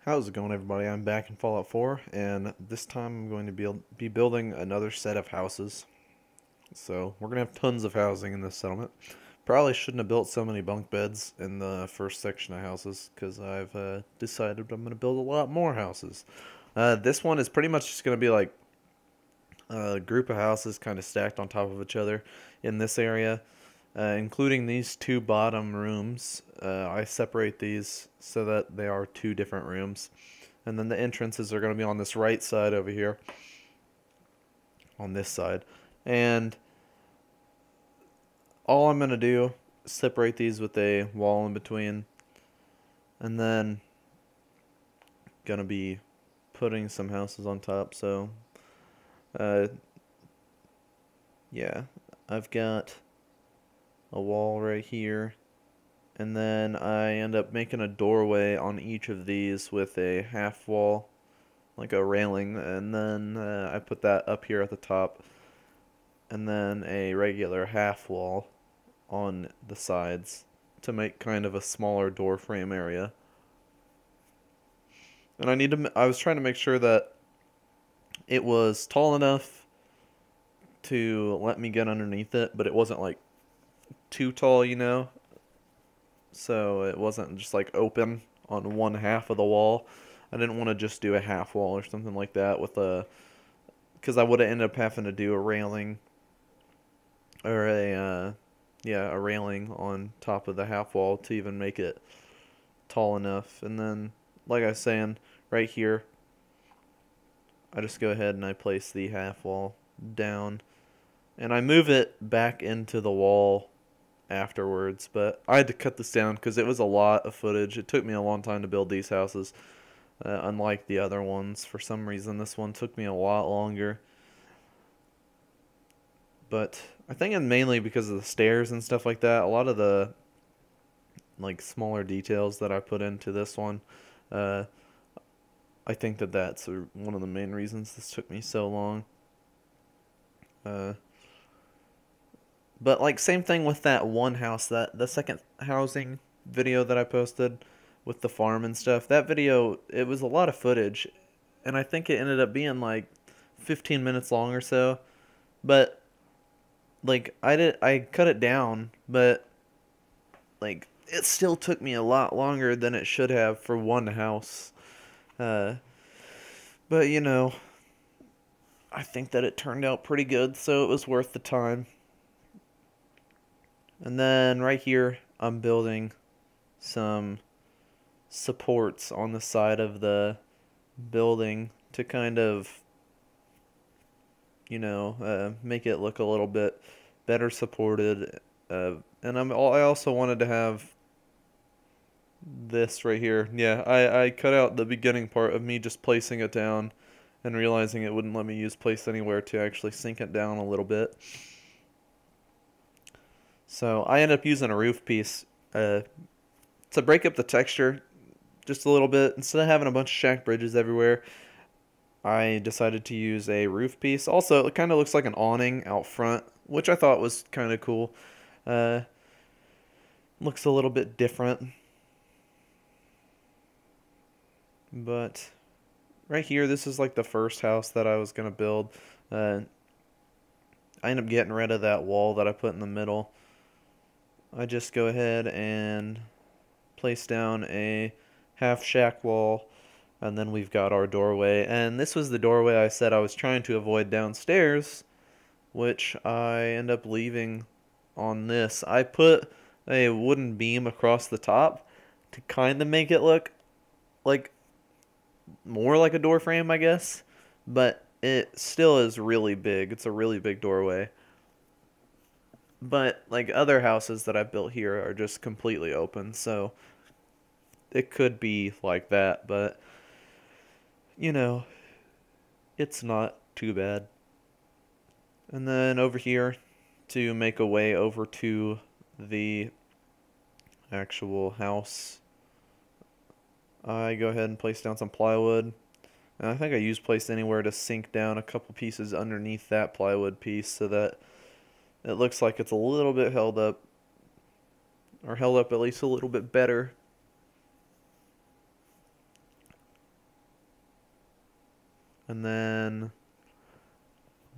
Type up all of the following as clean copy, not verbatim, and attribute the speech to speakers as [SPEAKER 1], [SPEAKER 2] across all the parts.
[SPEAKER 1] How's it going, everybody? I'm back in Fallout 4, and this time I'm going to be building another set of houses. So, we're going to have tons of housing in this settlement. Probably shouldn't have built so many bunk beds in the first section of houses, because I've decided I'm going to build a lot more houses. This one is pretty much just going to be like a group of houses kind of stacked on top of each other in this area, including these two bottom rooms. I separate these so that they are two different rooms. And then the entrances are going to be on this right side over here, on this side. And all I'm going to do is separate these with a wall in between. And then going to be putting some houses on top. So, yeah, I've got a wall right here. And then I end up making a doorway on each of these with a half wall, like a railing, and then I put that up here at the top, and then a regular half wall on the sides to make kind of a smaller door frame area. And I was trying to make sure that it was tall enough to let me get underneath it, but it wasn't like too tall, you know? So it wasn't just like open on one half of the wall. I didn't want to just do a half wall or something like that with because I would have ended up having to do a railing or a railing on top of the half wall to even make it tall enough. And then, like I was saying, right here, I just go ahead and I place the half wall down, and I move it back into the wall afterwards, but I had to cut this down because it was a lot of footage. It took me a long time to build these houses, unlike the other ones. For some reason, this one took me a lot longer, but I think it's mainly because of the stairs and stuff like that. A lot of the like smaller details that I put into this one, I think that's one of the main reasons this took me so long. uh, But like same thing with that one house, that the second housing video that I posted with the farm and stuff. That video, it was a lot of footage, and I think it ended up being like 15 minutes long or so. But like I cut it down, but like it still took me a lot longer than it should have for one house. Uh but I think that it turned out pretty good, so it was worth the time. And then right here, I'm building some supports on the side of the building to kind of, make it look a little bit better supported. And I also wanted to have this right here. Yeah, I cut out the beginning part of me just placing it down and realizing it wouldn't let me use place anywhere to actually sink it down a little bit. So I ended up using a roof piece to break up the texture just a little bit. Instead of having a bunch of shack bridges everywhere, I decided to use a roof piece. Also, it kind of looks like an awning out front, which I thought was kind of cool. Uh, Looks a little bit different. But right here, this is like the first house that I was going to build. I ended up getting rid of that wall that I put in the middle. I just go ahead and place down a half shack wall, and then we've got our doorway. And this was the doorway I said I was trying to avoid downstairs, which I end up leaving on this. I put a wooden beam across the top to kind of make it look like more like a door frame, I guess, but it still is really big. It's a really big doorway. But like other houses that I've built here are just completely open, so it could be like that, but you know, it's not too bad. And then over here, to make a way over to the actual house, I go ahead and place down some plywood. And I think I use place anywhere to sink down a couple pieces underneath that plywood piece so that it looks like it's a little bit held up, or held up at least a little bit better. and then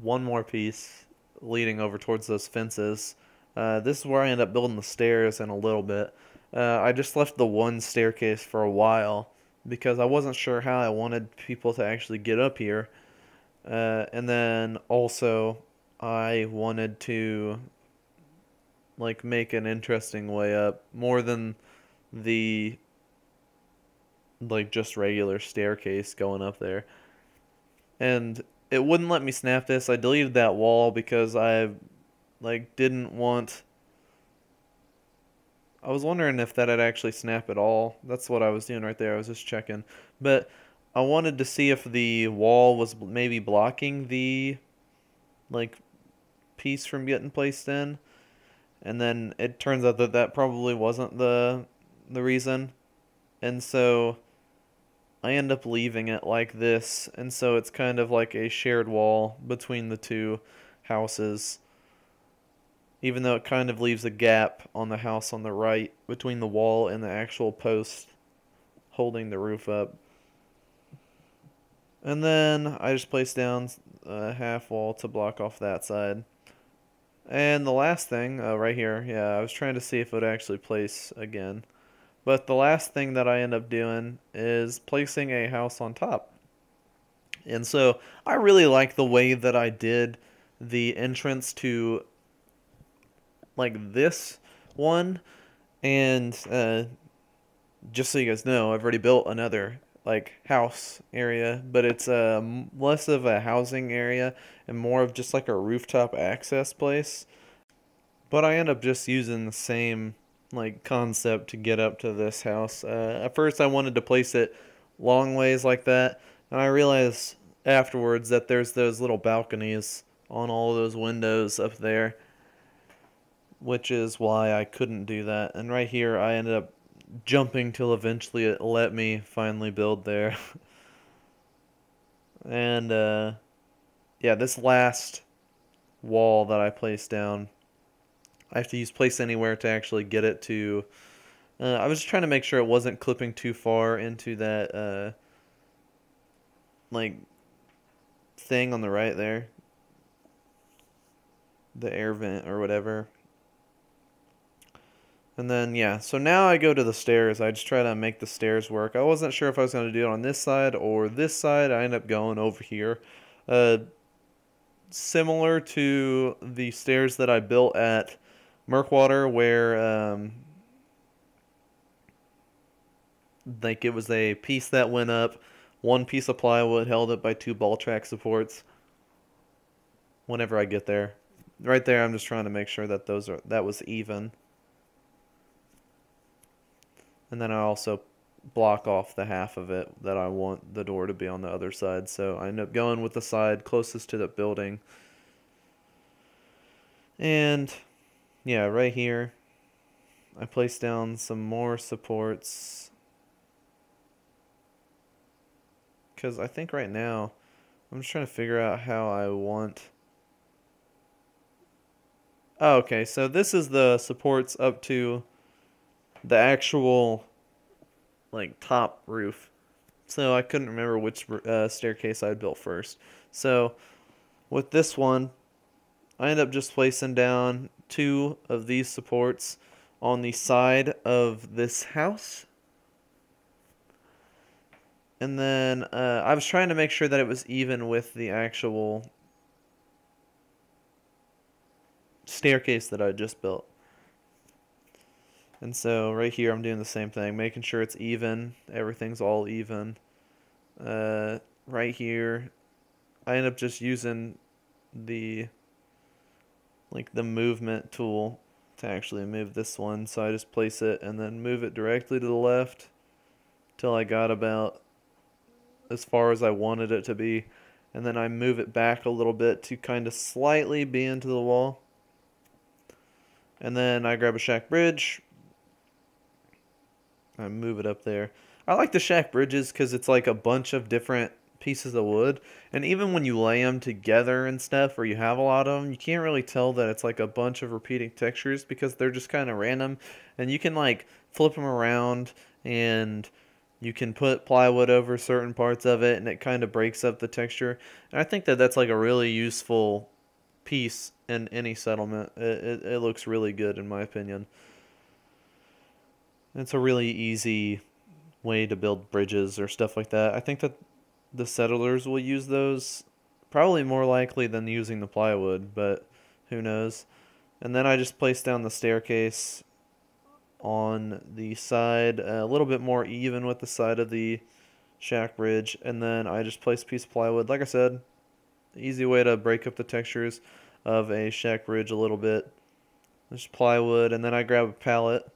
[SPEAKER 1] one more piece leading over towards those fences. This is where I end up building the stairs in a little bit. I just left the one staircase for a while because I wasn't sure how I wanted people to actually get up here. And then also I wanted to like make an interesting way up more than the like just regular staircase going up there. And it wouldn't let me snap this. I deleted that wall because I like didn't want. I was wondering if that'd actually snap at all. That's what I was doing right there. I was just checking. But I wanted to see if the wall was maybe blocking the like piece from getting placed in. And then it turns out that that probably wasn't the reason. And so I end up leaving it like this, and so it's kind of like a shared wall between the two houses, even though it kind of leaves a gap on the house on the right between the wall and the actual post holding the roof up. And then I just place down a half wall to block off that side. And the last thing, right here, yeah, I was trying to see if it would actually place again. But the last thing that I end up doing is placing a house on top. And so I really like the way that I did the entrance to like this one. And just so you guys know, I've already built another like house area, but it's less of a housing area and more of just like a rooftop access place. But I end up just using the same like concept to get up to this house. At first I wanted to place it long ways like that, and I realized afterwards that there's those little balconies on all those windows up there, which is why I couldn't do that. And right here I ended up jumping till eventually it let me finally build there. And yeah, this last wall that I placed down, I have to use place anywhere to actually get it to. I was just trying to make sure it wasn't clipping too far into that like thing on the right there, the air vent or whatever. And then yeah, so now I go to the stairs. I just try to make the stairs work. I wasn't sure if I was going to do it on this side or this side. I end up going over here. Similar to the stairs that I built at Murkwater, where like it was a piece that went up, one piece of plywood held it by two ball track supports. Whenever I get there, right there, I'm just trying to make sure that that was even, and then I also block off the half of it that I want the door to be on the other side. So I end up going with the side closest to the building, and yeah, right here, I place down some more supports. Because I think right now, I'm just trying to figure out how I want. Oh, okay, so this is the supports up to the actual, like, top roof. So I couldn't remember which staircase I had built first. So with this one, I end up just placing down two of these supports on the side of this house. And then I was trying to make sure that it was even with the actual staircase that I just built. And so right here I'm doing the same thing, making sure it's even, everything's all even. Right here I end up just using the the movement tool to actually move this one. So I just place it and then move it directly to the left till I got about as far as I wanted it to be, and then I move it back a little bit to kind of slightly be into the wall, and then I grab a shack bridge, I move it up there. I like the shack bridges because it's like a bunch of different pieces of wood, and even when you lay them together and stuff, or you have a lot of them, you can't really tell that it's like a bunch of repeating textures because they're just kind of random, and you can like flip them around and You can put plywood over certain parts of it, and it kind of breaks up the texture. And I think that that's like a really useful piece in any settlement. It looks really good in my opinion. It's a really easy way to build bridges or stuff like that. I think that the settlers will use those probably more likely than using the plywood, but who knows. And then I just place down the staircase on the side, a little bit more even with the side of the shack bridge, and then I just place a piece of plywood. Like I said, easy way to break up the textures of a shack bridge a little bit. Just plywood, and then I grab a pallet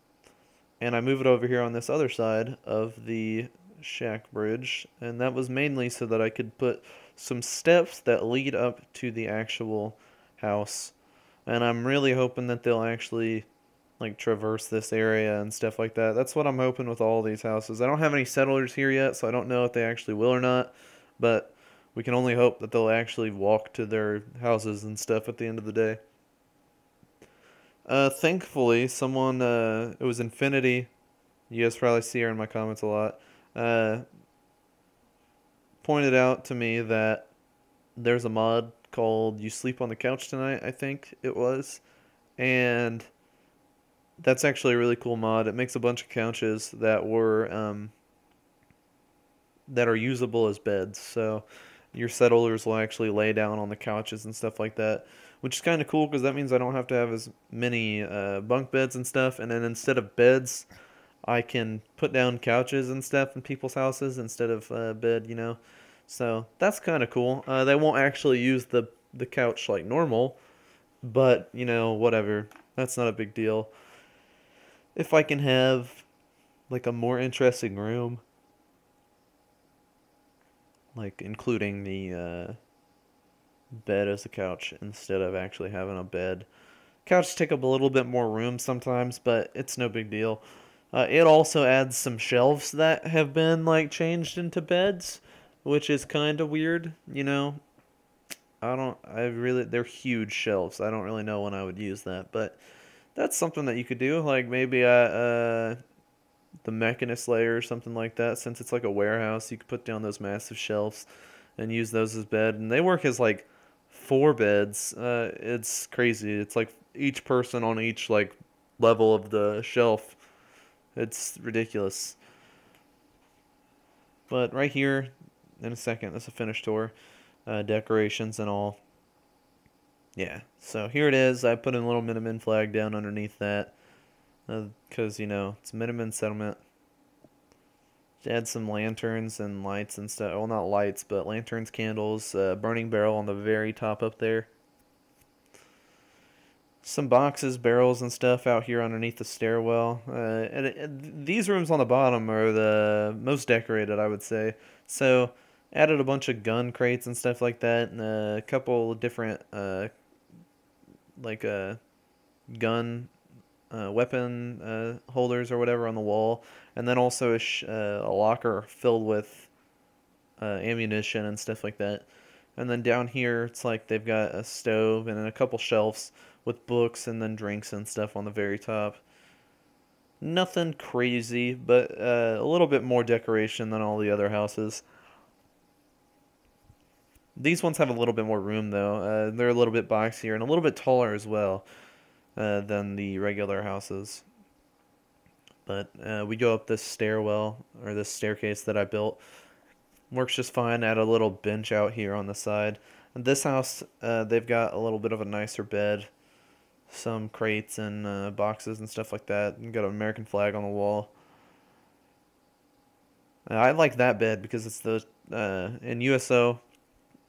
[SPEAKER 1] and I move it over here on this other side of the shack bridge, and that was mainly so that I could put some steps that lead up to the actual house. And I'm really hoping that they'll actually like traverse this area and stuff like that. That's what I'm hoping with all these houses. I don't have any settlers here yet, so I don't know if they actually will or not, but we can only hope that they'll actually walk to their houses and stuff at the end of the day. Thankfully, someone, it was Infinity. You guys probably see her in my comments a lot. Uh, Pointed out to me that there's a mod called "You Sleep on the Couch Tonight," I think it was, and that's actually a really cool mod. It makes a bunch of couches that are usable as beds. So your settlers will actually lay down on the couches and stuff like that, which is kind of cool because that means I don't have to have as many bunk beds and stuff. And then instead of beds, I can put down couches and stuff in people's houses instead of bed, you know. So that's kind of cool. They won't actually use the couch like normal, but you know, whatever. That's not a big deal. If I can have like a more interesting room, like including the bed as a couch instead of actually having a bed. Couches take up a little bit more room sometimes, but it's no big deal. It also adds some shelves that have been like changed into beds, which is kind of weird. You know, they're huge shelves. I don't really know when I would use that, but that's something that you could do. Like maybe the Mechanist layer or something like that. Since it's like a warehouse, you could put down those massive shelves and use those as bed, and they work as like four beds. It's crazy. It's like each person on each like level of the shelf. It's ridiculous. But right here, in a second, that's a finished tour, decorations and all. Yeah. So here it is. I put a little Minimin flag down underneath that because you know it's Minimin settlement. Add some lanterns and lights and stuff. Well, not lights, but lanterns, candles, burning barrel on the very top up there. Some boxes, barrels, and stuff out here underneath the stairwell. These rooms on the bottom are the most decorated, I would say. So, added a bunch of gun crates and stuff like that, and a couple different, like, gun, weapon holders or whatever on the wall, and then also a locker filled with ammunition and stuff like that. And then down here, it's like they've got a stove and then a couple shelves with books and then drinks and stuff on the very top. Nothing crazy, but a little bit more decoration than all the other houses. These ones have a little bit more room, though. They're a little bit boxier and a little bit taller as well than the regular houses. But we go up this stairwell, or this staircase that I built. Works just fine. Add a little bench out here on the side. And this house, they've got a little bit of a nicer bed. Some crates and boxes and stuff like that. And got an American flag on the wall. I like that bed because it's the in USO.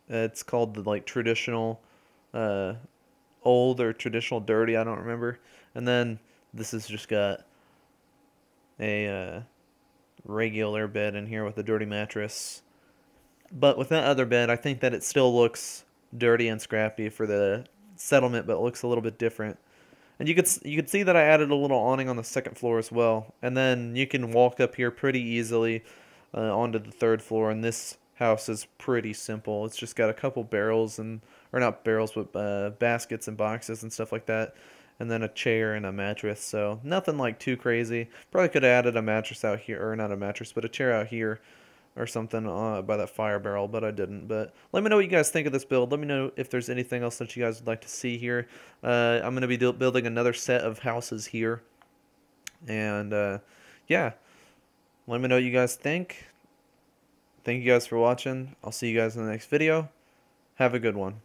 [SPEAKER 1] It's called the like traditional, old or traditional dirty. I don't remember. And then this has just got a regular bed in here with a dirty mattress. But with that other bed, I think that it still looks dirty and scrappy for the settlement, but it looks a little bit different. And you could see that I added a little awning on the second floor as well. And then you can walk up here pretty easily onto the third floor. And this house is pretty simple. It's just got a couple barrels or not barrels, but baskets and boxes and stuff like that. and then a chair and a mattress. So nothing like too crazy. Probably could have added a mattress out here, or not a mattress, but a chair out here or something by that fire barrel, but I didn't. But let me know what you guys think of this build. Let me know if there's anything else that you guys would like to see here. I'm going to be building another set of houses here. And yeah, let me know what you guys think. Thank you guys for watching. I'll see you guys in the next video. Have a good one.